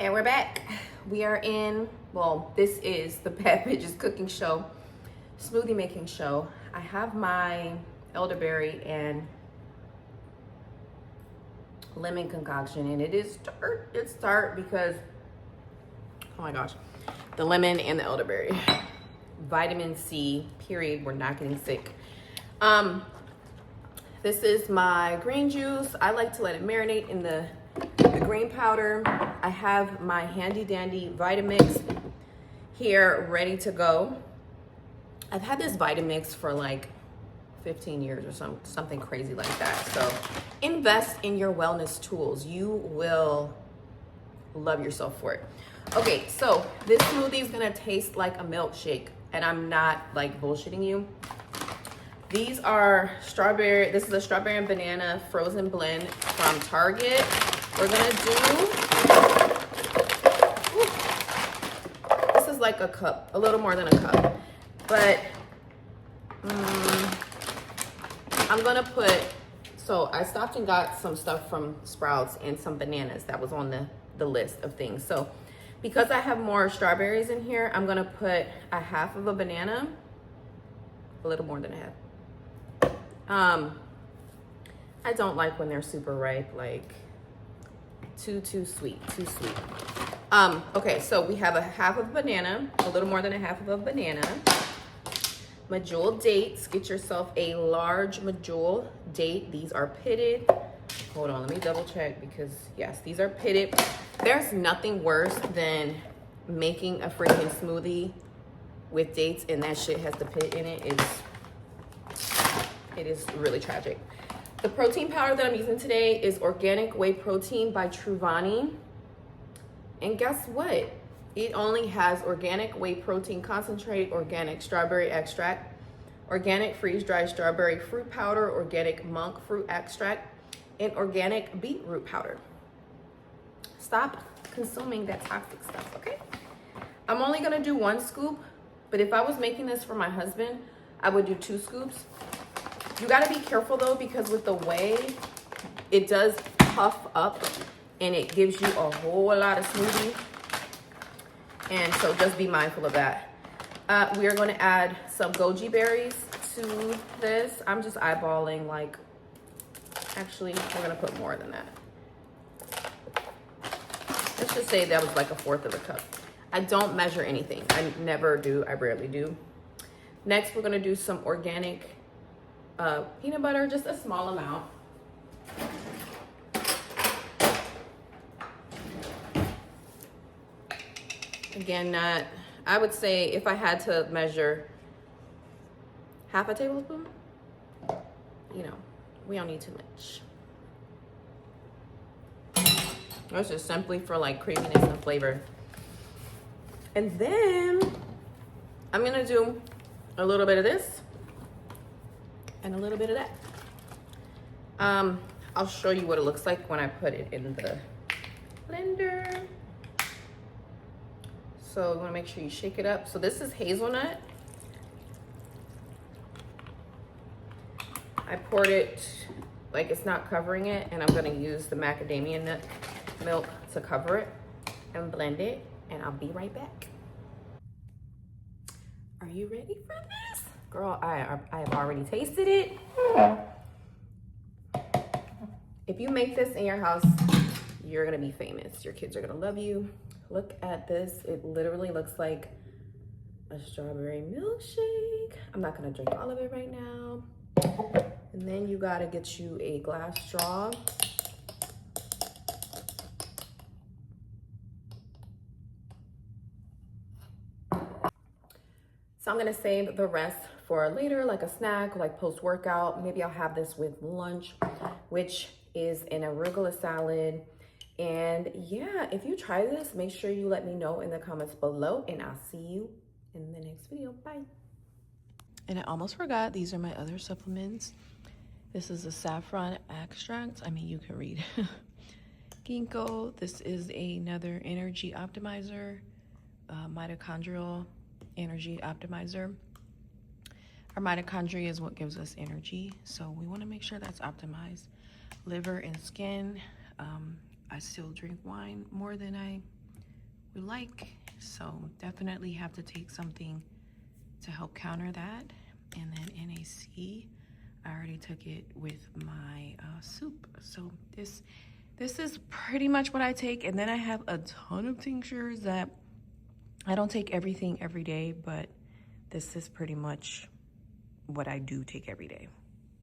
And we're back. We are in, well, this is the Bad Bitches cooking show, smoothie making show. I have my elderberry and lemon concoction, and it is tart. It's tart because, oh my gosh, the lemon and the elderberry. Vitamin C, period. We're not getting sick. This is my green juice. I like to let it marinate in the green powder. I have my handy dandy Vitamix here ready to go. I've had this Vitamix for like 15 years or something crazy like that. So invest in your wellness tools. You will love yourself for it. Okay, so this smoothie is gonna taste like a milkshake, and I'm not like bullshitting you. These are strawberry, this is a strawberry and banana frozen blend from Target. We're gonna do, this is like a cup, a little more than a cup. But I'm gonna put, so I stopped and got some stuff from Sprouts and some bananas that was on the list of things. So because I have more strawberries in here, I'm gonna put a half of a banana, a little more than a half. I don't like when they're super ripe, like too sweet. Okay, so we have a half of a banana, a little more than a half of a banana. Medjool dates, get yourself a large medjool date. These are pitted. Hold on, let me double check because yes, these are pitted. There's nothing worse than making a freaking smoothie with dates and that shit has the pit in it. It is really tragic. The protein powder that I'm using today is organic whey protein by Truvani. And guess what? It only has organic whey protein concentrate, organic strawberry extract, organic freeze-dried strawberry fruit powder, organic monk fruit extract, and organic beetroot powder. Stop consuming that toxic stuff, okay? I'm only gonna do 1 scoop, but if I was making this for my husband, I would do 2 scoops. You gotta be careful though, because with the whey, it does puff up and it gives you a whole lot of smoothie. And so just be mindful of that. We are gonna add some goji berries to this. I'm just eyeballing, like, actually, we're gonna put more than that. Let's just say that was like 1/4 of a cup. I don't measure anything. I never do, I rarely do. Next, we're gonna do some organic peanut butter, just a small amount. Again, not, I would say if I had to measure, half a tablespoon. You know, we don't need too much. That's just simply for like creaminess and flavor. And then I'm gonna do a little bit of this and a little bit of that. I'll show you what it looks like when I put it in the blender. So you wanna make sure you shake it up. So this is hazelnut. I poured it like it's not covering it, and I'm gonna use the macadamia nut milk to cover it and blend it, and I'll be right back. Are you ready for this? Girl, I have already tasted it. If you make this in your house, you're gonna be famous. Your kids are gonna love you. Look at this. It literally looks like a strawberry milkshake. I'm not gonna drink all of it right now. And then you gotta get you a glass straw. So I'm gonna save the rest for later, like a snack, like post-workout. Maybe I'll have this with lunch, which is an arugula salad. And yeah, if you try this, make sure you let me know in the comments below, and I'll see you in the next video. Bye. And I almost forgot, these are my other supplements. This is a saffron extract. I mean, you can read. Ginkgo. This is another energy optimizer, mitochondrial energy optimizer. Our mitochondria is what gives us energy, so we want to make sure that's optimized. Liver and skin. I still drink wine more than I would like. So definitely have to take something to help counter that. And then NAC, I already took it with my soup. So this is pretty much what I take. And then I have a ton of tinctures that I don't take everything every day, but this is pretty much what I do take every day.